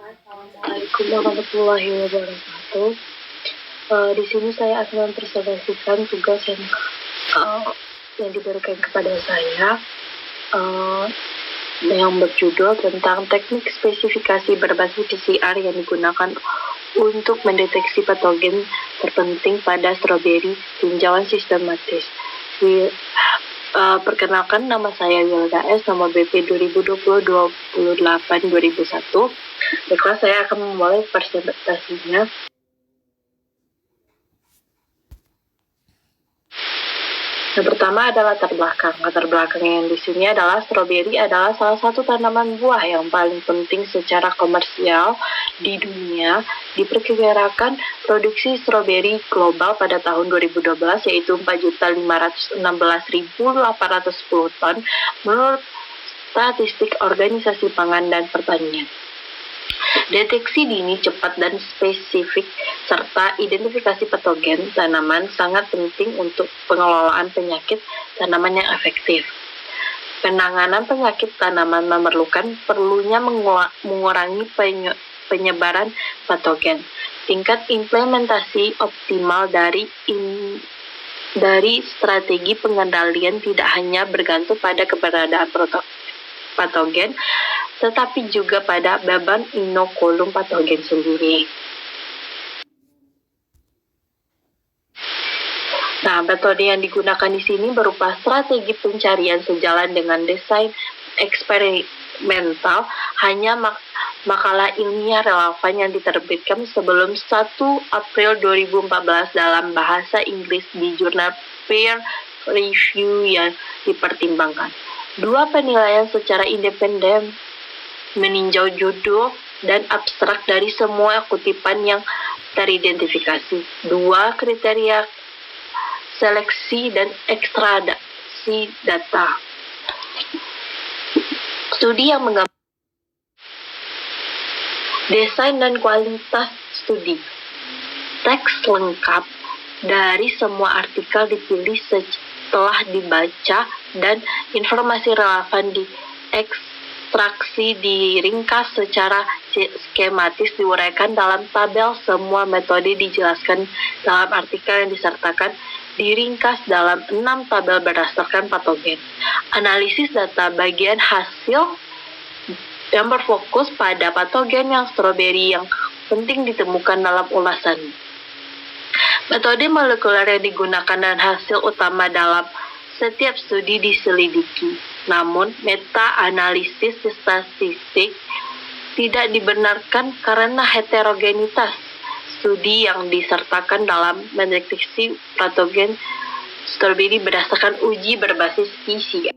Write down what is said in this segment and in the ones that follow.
Assalamualaikum warahmatullahi wabarakatuh. Di sini saya akan mempresentasikan tugas yang diberikan kepada saya yang berjudul tentang teknik spesifikasi berbasis PCR yang digunakan untuk mendeteksi patogen terpenting pada stroberi tinjauan sistematis. Perkenalkan, nama saya Wilda S, nomor BP 2020-28-2001. Baiklah, saya akan memulai presentasinya. Yang pertama adalah latar belakang. Latar belakang yang di sini adalah stroberi adalah salah satu tanaman buah yang paling penting secara komersial di dunia. Diperkirakan produksi stroberi global pada tahun 2012 yaitu 4.516.810 ton menurut statistik Organisasi Pangan dan Pertanian. Deteksi dini cepat dan spesifik serta identifikasi patogen tanaman sangat penting untuk pengelolaan penyakit tanaman yang efektif. Penanganan penyakit tanaman memerlukan perlunya mengurangi penyebaran patogen. Tingkat implementasi optimal dari strategi pengendalian tidak hanya bergantung pada keberadaan patogen, tetapi juga pada beban inokulum patogen sendiri. Nah, metode yang digunakan di sini berupa strategi pencarian sejalan dengan desain eksperimental. Hanya makalah ilmiah relevan yang diterbitkan sebelum 1 April 2014 dalam bahasa Inggris di jurnal peer review yang dipertimbangkan. 2 penilaian secara independen meninjau judul dan abstrak dari semua kutipan yang teridentifikasi. 2 kriteria seleksi dan ekstraksi data. Studi yang menggambarkan desain dan kualitas studi. Teks lengkap dari semua artikel dipilih setelah dibaca dan informasi relevan ekstraksi diringkas secara skematis diuraikan dalam tabel. Semua metode dijelaskan dalam artikel yang disertakan diringkas dalam 6 tabel berdasarkan patogen. Analisis data bagian hasil yang berfokus pada patogen yang stroberi yang penting ditemukan dalam ulasan. Metode molekuler yang digunakan dan hasil utama dalam setiap studi diselidiki. Namun, meta-analisis statistik tidak dibenarkan karena heterogenitas studi yang disertakan dalam mendeteksi patogen stroberi berdasarkan uji berbasis PCR.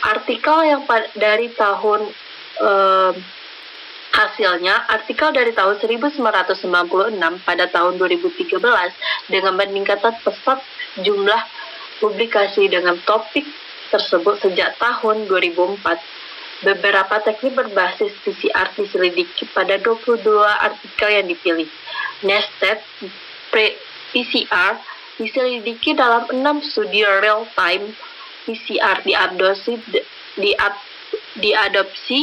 Artikel yang dari tahun hasilnya, artikel dari tahun 1996 pada tahun 2013 dengan meningkatkan pesat jumlah publikasi dengan topik tersebut sejak tahun 2004. Beberapa teknik berbasis PCR diselidiki pada 22 artikel yang dipilih. Nested PCR diselidiki dalam 6 studi real-time PCR diadopsi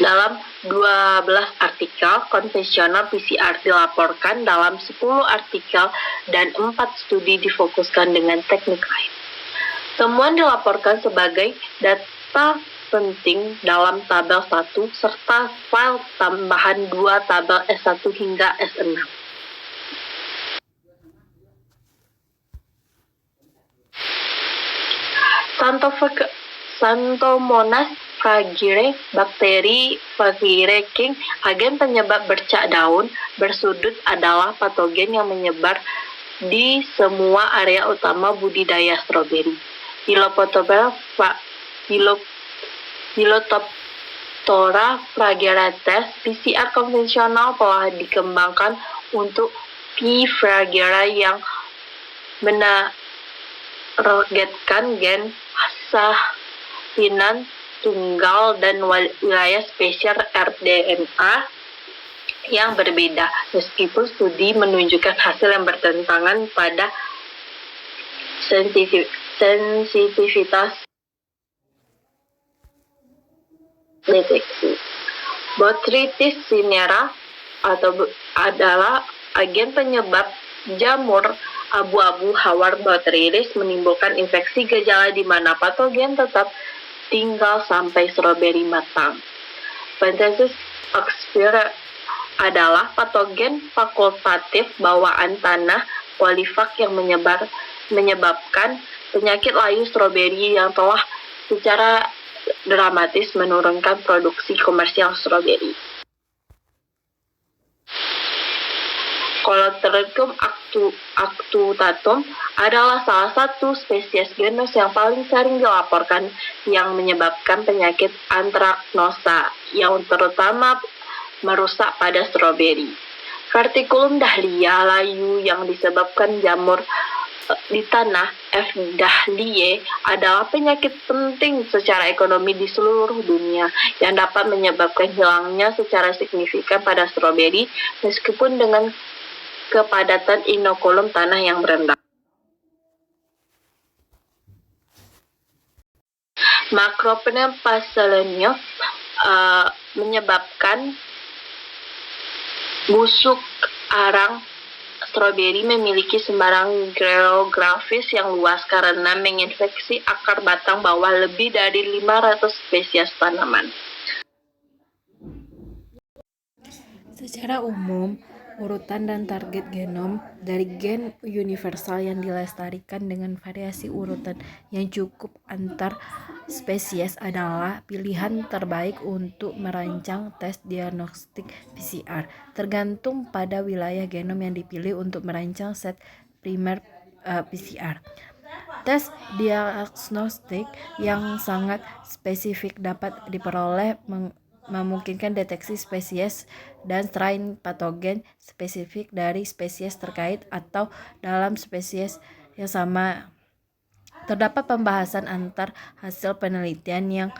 dalam 12 artikel. Konvensional PCR dilaporkan dalam 10 artikel dan 4 studi difokuskan dengan teknik lain. Temuan dilaporkan sebagai data penting dalam tabel 1 serta file tambahan 2 tabel S1 hingga S6. Xanthomonas fragile, bakteri fragile king, agen penyebab bercak daun bersudut adalah patogen yang menyebar di semua area utama budidaya stroberi. Phylloxera fragilates, PCR konvensional telah dikembangkan untuk P. fragile yang menargetkan gen sahinan tunggal dan wilayah spesies rDNA yang berbeda, meskipun studi menunjukkan hasil yang bertentangan pada sensitivitas deteksi. Botrytis cinerea adalah agen penyebab jamur abu-abu Howard botrytis menimbulkan infeksi gejala di mana patogen tetap tinggal sampai stroberi matang. Penthesis oxfira adalah patogen fakultatif bawaan tanah polifag yang menyebabkan penyakit layu stroberi yang telah secara dramatis menurunkan produksi komersial stroberi. Colotrichum actutatum adalah salah satu spesies genus yang paling sering dilaporkan yang menyebabkan penyakit antraknosa yang terutama merusak pada stroberi. Verticulum dahlia layu yang disebabkan jamur di tanah F. dahliae adalah penyakit penting secara ekonomi di seluruh dunia yang dapat menyebabkan hilangnya secara signifikan pada stroberi meskipun dengan kepadatan inokulum tanah yang rendah. Macropodium passelenio menyebabkan busuk arang stroberi memiliki sembarang geografis yang luas karena menginfeksi akar batang bawah lebih dari 500 spesies tanaman. Secara umum, urutan dan target genom dari gen universal yang dilestarikan dengan variasi urutan yang cukup antar spesies adalah pilihan terbaik untuk merancang tes diagnostik PCR, tergantung pada wilayah genom yang dipilih untuk merancang set primer PCR. Tes diagnostik yang sangat spesifik dapat diperoleh memungkinkan deteksi spesies dan strain patogen spesifik dari spesies terkait atau dalam spesies yang sama. Terdapat pembahasan antar hasil penelitian yang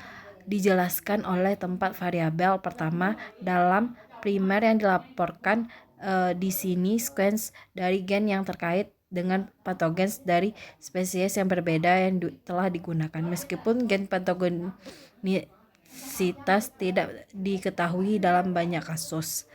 dijelaskan oleh tempat variabel. Pertama, dalam primer yang dilaporkan di sini sequence dari gen yang terkait dengan patogen dari spesies yang berbeda yang telah digunakan. Meskipun gen patogenisitas tidak diketahui dalam banyak kasus.